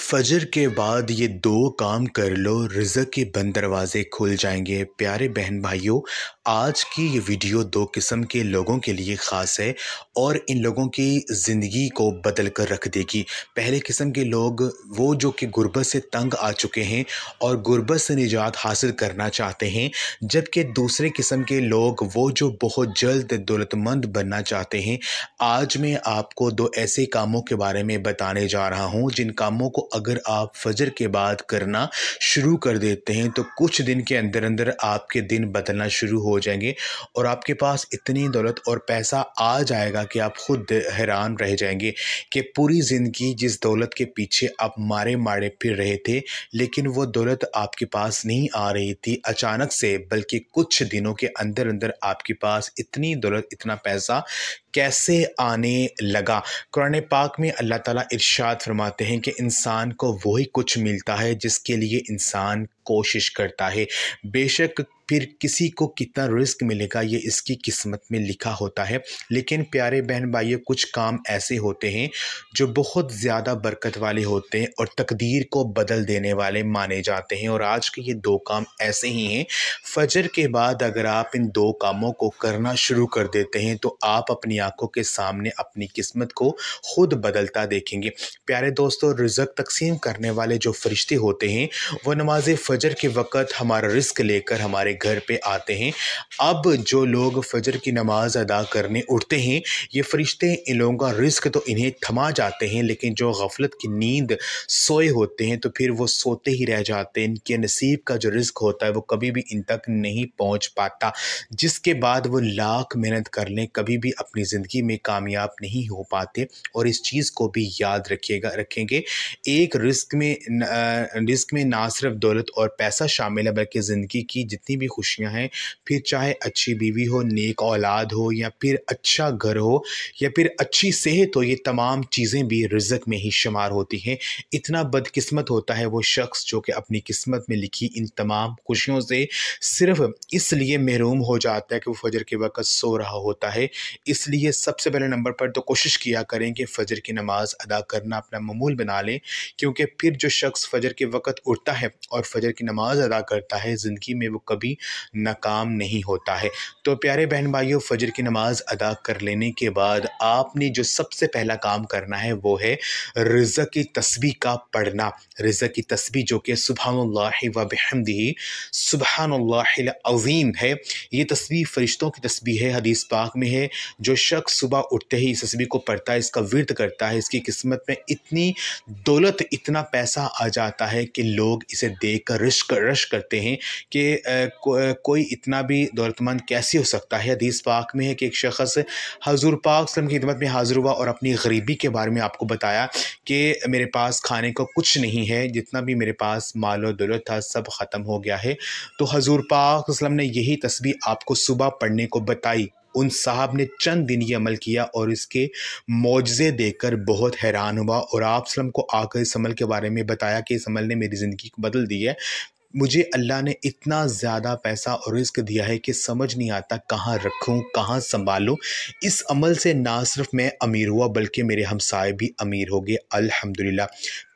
फजर के बाद ये दो काम कर लो, रिज़्क़ के बंद दरवाज़े खुल जाएंगे। प्यारे बहन भाइयों, आज की ये वीडियो दो किस्म के लोगों के लिए ख़ास है और इन लोगों की ज़िंदगी को बदल कर रख देगी। पहले किस्म के लोग वो जो कि गुर्बत से तंग आ चुके हैं और गुर्बत से निजात हासिल करना चाहते हैं, जबकि दूसरे किस्म के लोग वो जो बहुत जल्द दौलतमंद बनना चाहते हैं। आज मैं आपको दो ऐसे कामों के बारे में बताने जा रहा हूँ जिन कामों को अगर आप फजर के बाद करना शुरू कर देते हैं तो कुछ दिन के अंदर अंदर आपके दिन बदलना शुरू हो जाएंगे और आपके पास इतनी दौलत और पैसा आ जाएगा कि आप खुद हैरान रह जाएंगे कि पूरी ज़िंदगी जिस दौलत के पीछे आप मारे मारे फिर रहे थे, लेकिन वो दौलत आपके पास नहीं आ रही थी अचानक से, बल्कि कुछ दिनों के अंदर अंदर आपके पास इतनी दौलत, इतना पैसा कैसे आने लगा। कुरान पाक में अल्लाह ताला इरशाद फरमाते हैं कि इंसान को वही कुछ मिलता है जिसके लिए इंसान कोशिश करता है। बेशक फिर किसी को कितना रिस्क मिलेगा ये इसकी किस्मत में लिखा होता है, लेकिन प्यारे बहन भाइयों, कुछ काम ऐसे होते हैं जो बहुत ज़्यादा बरकत वाले होते हैं और तकदीर को बदल देने वाले माने जाते हैं। और आज के ये दो काम ऐसे ही हैं। फजर के बाद अगर आप इन दो कामों को करना शुरू कर देते हैं तो आप अपनी आंखों के सामने अपनी किस्मत को खुद बदलता देखेंगे। प्यारे दोस्तों, रिज़्क़ तकसीम करने वाले जो फरिश्ते होते हैं वो नमाज फजर के वक़्त हमारा रिस्क लेकर हमारे घर पे आते हैं। अब जो लोग फजर की नमाज अदा करने उठते हैं, ये फरिश्ते इन लोगों का रिस्क तो इन्हें थमा जाते हैं, लेकिन जो गफलत की नींद सोए होते हैं तो फिर वो सोते ही रह जाते हैं। इनके नसीब का जो रिस्क होता है वो कभी भी इन तक नहीं पहुंच पाता, जिसके बाद वो लाख मेहनत कर लें कभी भी अपनी ज़िंदगी में कामयाब नहीं हो पाते। और इस चीज़ को भी याद रखेंगे, एक रिस्क में ना सिर्फ दौलत और पैसा शामिल है बल्कि ज़िंदगी की जितनी भी खुशियां हैं, फिर चाहे अच्छी बीवी हो, नेक औलाद हो, या फिर अच्छा घर हो, या फिर अच्छी सेहत हो, ये तमाम चीज़ें भी रिज़्क़ में ही शुमार होती हैं। इतना बदकिस्मत होता है वो शख्स जो कि अपनी किस्मत में लिखी इन तमाम खुशियों से सिर्फ इसलिए महरूम हो जाता है कि वो फजर के वक़्त सो रहा होता है। इसलिए सबसे पहले नंबर पर तो कोशिश किया करें कि फ़जर की नमाज़ अदा करना अपना मामूल बना लें, क्योंकि फिर जो शख्स फजर के वक़्त उठता है और फजर की नमाज़ अदा करता है, ज़िंदगी में वो कभी नाकाम नहीं होता है। तो प्यारे बहन भाइयों, फजर की नमाज़ अदा कर लेने के बाद आपने जो सबसे पहला काम करना है वो है रिज़्क़ की तस्बीह का पढ़ना। रिज़्क़ की तस्बीह जो कि सुब्हानल्लाहि व बिहम्दिही सुब्हानल्लाहिल अज़ीम है। ये तस्बीह फरिश्तों की तस्बीह है। हदीस पाक में है, जो शख्स सुबह उठते ही इस तस्बीह को पढ़ता है, इसका विर्द करता है, इसकी किस्मत में इतनी दौलत, इतना पैसा आ जाता है कि लोग इसे देख कर रश करते हैं कि कोई इतना भी दौलतमंद कैसे हो सकता है। हदीस पाक में है कि एक शख्स हजूर पाक सल्लल्लाहु अलैहि वसल्लम की खिदमत में हाज़िर हुआ और अपनी गरीबी के बारे में आपको बताया कि मेरे पास खाने को कुछ नहीं है, जितना भी मेरे पास माल और दौलत था सब ख़त्म हो गया है। तो हजूर पाक सल्लल्लाहु अलैहि वसल्लम ने यही तस्बीह आपको सुबह पढ़ने को बताई। उन साहब ने चंद दिन ये अमल किया और इसके मौजज़े देखकर बहुत हैरान हुआ और आप सल्लम को आकर इस अमल के बारे में बताया कि इस अमल ने मेरी ज़िंदगी को बदल दी है। मुझे अल्लाह ने इतना ज़्यादा पैसा और रिज़्क़ दिया है कि समझ नहीं आता कहाँ रखूँ, कहाँ संभालूँ। इस अमल से ना सिर्फ मैं अमीर हुआ बल्कि मेरे हमसाए भी अमीर हो गए, अल्हम्दुलिल्लाह।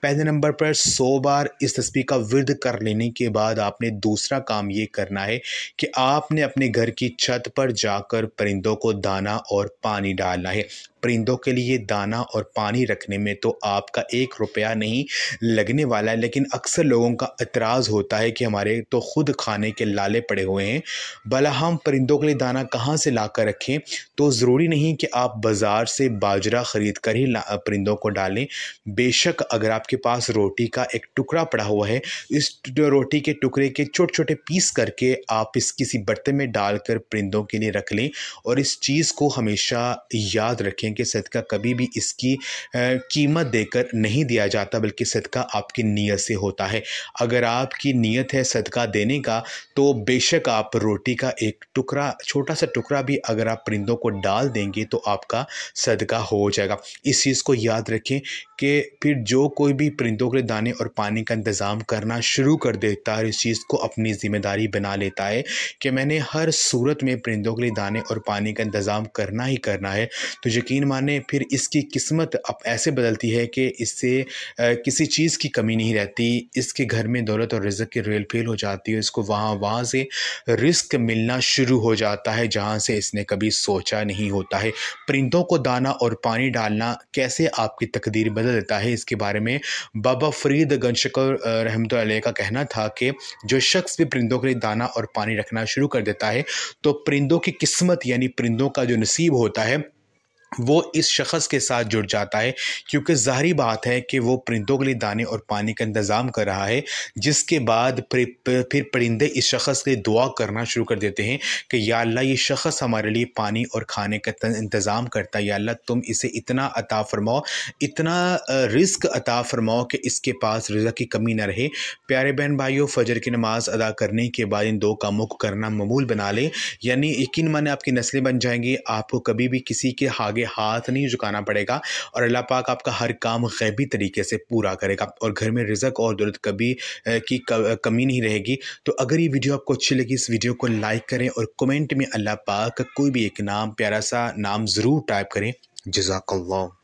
पहले नंबर पर 100 बार इस तस्बीह का विर्द कर लेने के बाद आपने दूसरा काम ये करना है कि आपने अपने घर की छत पर जाकर परिंदों को दाना और पानी डालना है। परिंदों के लिए दाना और पानी रखने में तो आपका 1 रुपया नहीं लगने वाला है, लेकिन अक्सर लोगों का एतराज़ होता है कि हमारे तो खुद खाने के लाले पड़े हुए हैं, भला हम परिंदों के लिए दाना कहाँ से ला कर रखें। तो ज़रूरी नहीं कि आप बाज़ार से बाजरा ख़रीद कर ही परिंदों को डालें। बेशक अगर आपके पास रोटी का एक टुकड़ा पड़ा हुआ है, इस रोटी के टुकड़े के छोटे छोटे पीस करके आप इस किसी बर्तन में डालकर परिंदों के लिए रख लें। और इस चीज़ को हमेशा याद रखें कि सदका कभी भी इसकी कीमत देकर नहीं दिया जाता, बल्कि सदका आपकी नीयत से होता है। अगर आपकी नीयत है सदका देने का तो बेशक आप रोटी का एक टुकड़ा, छोटा सा टुकड़ा भी अगर आप परिंदों को डाल देंगे तो आपका सदका हो जाएगा। इस चीज़ को याद रखें कि फिर जो कोई भी परिंदों के लिए दाने और पानी का इंतज़ाम करना शुरू कर देता है, इस चीज़ को अपनी ज़िम्मेदारी बना लेता है कि मैंने हर सूरत में परिंदों के लिए दाने और पानी का इंतज़ाम करना ही करना है, तो यकीन यकीन माने फिर इसकी किस्मत अब ऐसे बदलती है कि इससे किसी चीज़ की कमी नहीं रहती। इसके घर में दौलत और रिज़्क़ की रेल-फेल हो जाती है। इसको वहाँ से रिज़्क़ मिलना शुरू हो जाता है जहाँ से इसने कभी सोचा नहीं होता है। परिंदों को दाना और पानी डालना कैसे आपकी तकदीर बदल देता है, इसके बारे में बाबा फ़रीद गंजशकर रहमतुल्लाह अलैह का कहना था कि जो शख्स भी परिंदों के लिए दाना और पानी रखना शुरू कर देता है, तो परिंदों की किस्मत यानी परिंदों का जो नसीब होता है, वो इस शख़्स के साथ जुड़ जाता है, क्योंकि ज़ाहिरी बात है कि वो परिंदों के लिए दाने और पानी का इंतज़ाम कर रहा है, जिसके बाद फिर परिंदे इस शख़्स के लिए दुआ करना शुरू कर देते हैं कि या अल्लाह ये शख़्स हमारे लिए पानी और खाने का इंतज़ाम करता है, या अल्लाह तुम इसे इतना अता फ़रमाओ, इतना रिज़्क़ अता फ़रमाओ कि इसके पास रिज़्क़ की कमी ना रहे। प्यारे बहन भाइयों, फ़जर की नमाज़ अदा करने के बाद इन 2 कामों को करना मामूल बना लें, यानी यकीन माने आपकी नस्लें बन जाएँगी। आपको कभी भी किसी के आगे हाथ नहीं झुकाना पड़ेगा और अल्लाह पाक आपका हर काम गैबी तरीके से पूरा करेगा और घर में रिज़्क़ और दौलत कभी की कमी नहीं रहेगी। तो अगर ये वीडियो आपको अच्छी लगी, इस वीडियो को लाइक करें और कमेंट में अल्लाह पाक का कोई भी एक नाम, प्यारा सा नाम ज़रूर टाइप करें। जज़ाकल्लाह।